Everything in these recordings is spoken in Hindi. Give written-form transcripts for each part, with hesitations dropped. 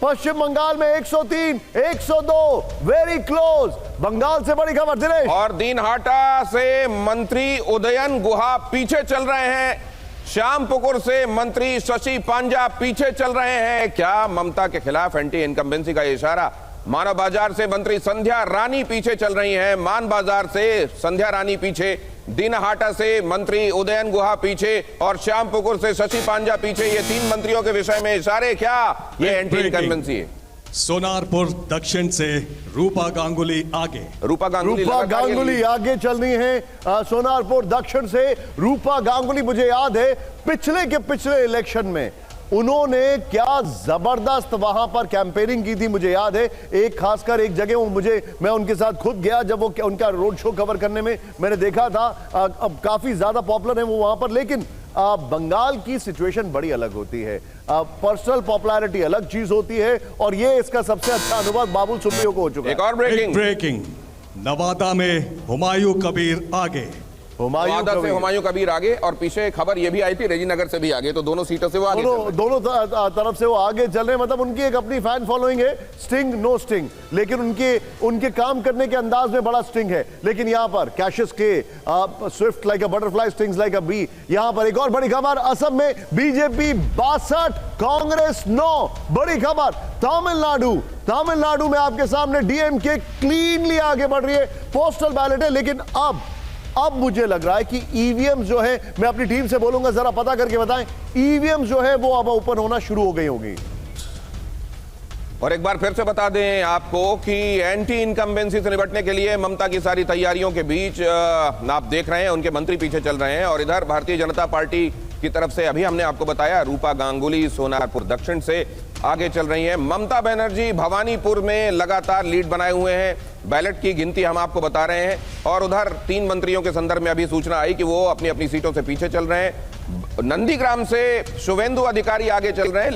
पश्चिम बंगाल में 103, 102, वेरी क्लोज। बंगाल से बड़ी खबर दिनेश। और दीनहाटा से मंत्री उदयन गुहा पीछे चल रहे हैं, श्यामपुकुर से मंत्री शशि पांजा पीछे चल रहे हैं। क्या ममता के खिलाफ एंटी इनकम्बेंसी का इशारा? मानव बाजार से मंत्री संध्या रानी पीछे चल रही हैं, मान बाजार से संध्या रानी पीछे, दीनहाटा से मंत्री उदयन गुहा पीछे और श्यामपुकुर से शशि पांजा पीछे। ये तीन मंत्रियों के विषय में इशारे, क्या ये एंटी इनकम्बेंसी है? सोनारपुर दक्षिण से रूपा गांगुली आगे। रूपा गांगुली आगे चल रही है। सोनारपुर दक्षिण से रूपा गांगुली, मुझे याद है पिछले इलेक्शन में उन्होंने क्या जबरदस्त वहां पर कैंपेनिंग की थी। मुझे याद है एक खासकर एक जगह मैं उनके साथ खुद गया, जब वो उनका रोड शो कवर करने में मैंने देखा था। अब काफी ज्यादा पॉपुलर है वो वहां पर, लेकिन बंगाल की सिचुएशन बड़ी अलग होती है। पर्सनल पॉपुलैरिटी अलग चीज होती है, और ये इसका सबसे अच्छा अनुभव बाबुल सुप्रियो को हो चुका है। एक और ब्रेकिंग, नवादा में हुमायूं कबीर आगे। हुमायूं कबीर आगे, और पीछे खबर ये भी आई थी रेजीनगर से भी आगे, तो दोनों सीटों से वो आगे दोनों तरफ से वो आगे चल रहे हैं। मतलब उनकी एक अपनी फैन फॉलोइंग है, स्टिंग नो स्टिंग, लेकिन उनके काम करने के अंदाज में बड़ा स्टिंग है। लेकिन यहाँ पर कैशिस के swift like a butterfly, stings like a bee. यहाँ पर एक और बड़ी खबर, असम में बीजेपी 62, कांग्रेस 9। बड़ी खबर तमिलनाडु में आपके सामने डीएमके क्लीनली आगे बढ़ रही है। पोस्टल बैलेट है, लेकिन अब मुझे लग रहा है कि ईवीएम जो है, मैं अपनी टीम से बोलूंगा जरा पता करके बताएं, ईवीएम जो है वो अब ओपन होना शुरू हो गई होगी। और एक बार फिर से बता दें आपको कि एंटी इनकम्बेंसी से निपटने के लिए ममता की सारी तैयारियों के बीच आप देख रहे हैं उनके मंत्री पीछे चल रहे हैं, और इधर भारतीय जनता पार्टी की तरफ से अभी हमने आपको बताया रूपा गांगुली सोनारपुर दक्षिण से आगे चल रही हैं। ममता बनर्जी भवानीपुर में लगातार लीड बनाए हुए हैं, बैलेट की गिनती हम आपको बता रहे हैं। और उधर तीन मंत्रियों के संदर्भ में अभी सूचना आई कि वो अपनी अपनी सीटों से पीछे चल रहे हैं। नंदीग्राम से शुभेंदु अधिकारी आगे चल रहे हैं,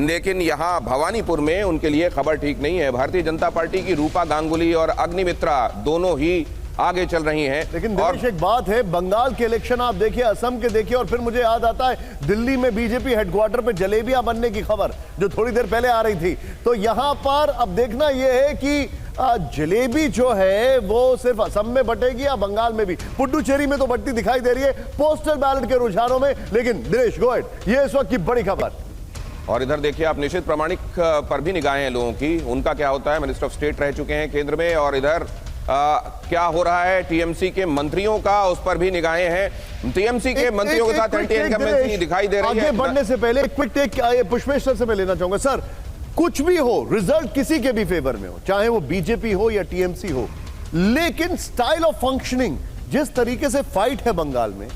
लेकिन यहाँ भवानीपुर में उनके लिए खबर ठीक नहीं है। भारतीय जनता पार्टी की रूपा गांगुली और अग्निमित्रा दोनों ही आगे चल रही हैं। लेकिन दिनेश एक बात है, बंगाल के इलेक्शन आप देखिए, असम के देखिए, और फिर मुझे याद आता है दिल्ली में बीजेपी हेडक्वार्टर पे जलेबियां बनने की खबर जो थोड़ी देर पहले आ रही थी। तो यहां पर अब देखना यह है कि जलेबी जो है वो सिर्फ असम में बटेगी या बंगाल में भी। पुडुचेरी में तो बटती दिखाई दे रही है पोस्टल बैलेट के रुझानों में। लेकिन दिनेश गो अहेड, ये इस वक्त की बड़ी खबर। और इधर देखिए आप, निशित प्रामाणिक पर भी निगाहें हैं लोगों की, उनका क्या होता है, मिनिस्टर ऑफ स्टेट रह चुके हैं केंद्र में। और इधर क्या हो रहा है टीएमसी के मंत्रियों का, उस पर भी निगाहें हैं। टीएमसी के मंत्रियों के साथ एंटी इनकम्बेंसी दिखाई दे रही है। आगे बढ़ने से पहले क्विक टेक पुष्पेश सर से मैं लेना चाहूंगा। सर, कुछ भी हो, रिजल्ट किसी के भी फेवर में हो, चाहे वो बीजेपी हो या टीएमसी हो, लेकिन स्टाइल ऑफ फंक्शनिंग, जिस तरीके से फाइट है बंगाल में,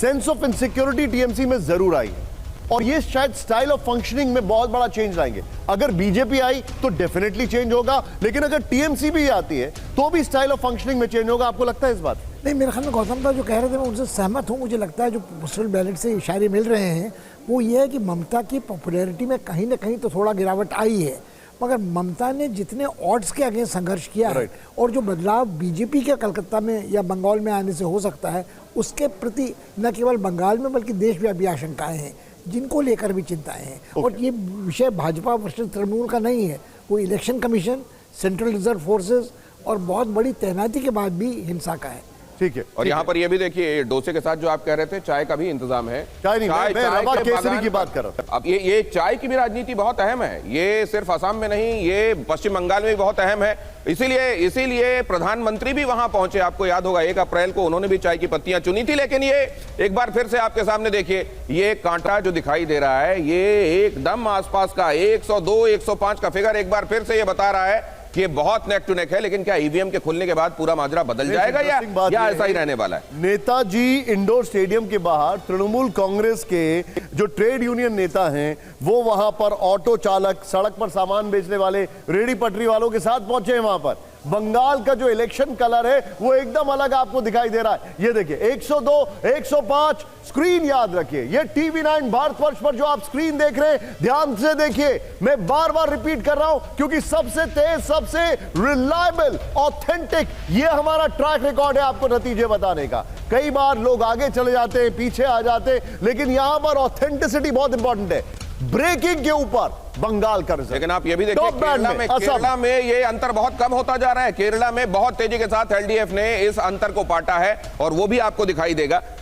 सेंस ऑफ इनसिक्योरिटी टीएमसी में जरूर आई है, और ये शायद स्टाइल ऑफ फंक्शनिंग में बहुत बड़ा चेंज लाएंगे। अगर बीजेपी आई तो डेफिनेटली चेंज होगा, लेकिन अगर टीएमसी भी आती है तो भी स्टाइल ऑफ फंक्शनिंग में चेंज होगा। आपको लगता है इस बात? नहीं, मेरे ख्याल में गौतम का जो कह रहे थे मैं उनसे सहमत हूँ। मुझे लगता है जो पोस्टल बैलेट से इशारे मिल रहे हैं वो ये है कि ममता की पॉपुलैरिटी में कहीं ना कहीं तो थोड़ा गिरावट आई है, मगर ममता ने जितने ऑड्स के अगेंस्ट संघर्ष किया है और जो बदलाव बीजेपी के कलकत्ता में या बंगाल में आने से हो सकता है, उसके प्रति न केवल बंगाल में बल्कि देशव्यापी आशंकाएं हैं, जिनको लेकर भी चिंताएं हैं। और ये विषय भाजपा वर्सेस तृणमूल का नहीं है, वो election commission, central reserve forces और बहुत बड़ी तैनाती के बाद भी हिंसा का है। ठीक है। और यहाँ पर ये भी देखिए, डोसे के साथ जो आप कह रहे थे, चाय का भी इंतजाम है। चाय नहीं, मैं रवा केसरी की बात कर रहा हूं। अब ये चाय की भी राजनीति बहुत अहम है, ये सिर्फ असम में नहीं, ये पश्चिम बंगाल में भी बहुत अहम है। इसीलिए प्रधानमंत्री भी वहां पहुंचे। आपको याद होगा 1 अप्रैल को उन्होंने भी चाय की पत्तियां चुनी थी। लेकिन ये एक बार फिर से आपके सामने देखिए, ये कांटा जो दिखाई दे रहा है, ये एकदम आसपास का 102, 105 का फिगर एक बार फिर से ये बता रहा है कि ये बहुत नेक टू नेक है। लेकिन क्या ईवीएम के खुलने के बाद पूरा माजरा बदल जाएगा या ऐसा ही रहने वाला है? नेताजी इंडोर स्टेडियम के बाहर तृणमूल कांग्रेस के जो ट्रेड यूनियन नेता हैं वो वहां पर ऑटो चालक, सड़क पर सामान बेचने वाले, रेडी पटरी वालों के साथ पहुंचे हैं। वहां पर बंगाल का जो इलेक्शन कलर है वो एकदम अलग आपको दिखाई दे रहा है। ये देखिए 102, 105 स्क्रीन याद रखिए, ये टीवी9 भारतवर्ष पर जो आप स्क्रीन देख रहे हैं, ध्यान से देखिए। मैं बार बार रिपीट कर रहा हूं क्योंकि सबसे तेज, सबसे रिलायबल, ऑथेंटिक ये हमारा ट्रैक रिकॉर्ड है आपको नतीजे बताने का। कई बार लोग आगे चले जाते हैं, पीछे आ जाते हैं, लेकिन यहां पर ऑथेंटिसिटी बहुत इंपॉर्टेंट है। ब्रेकिंग के ऊपर बंगाल का रिजल्ट। लेकिन आप ये भी देखिए, टॉप बैंड में असम। केरला में ये अंतर बहुत कम होता जा रहा है। केरला में बहुत तेजी के साथ एलडीएफ ने इस अंतर को पाटा है और वो भी आपको दिखाई देगा।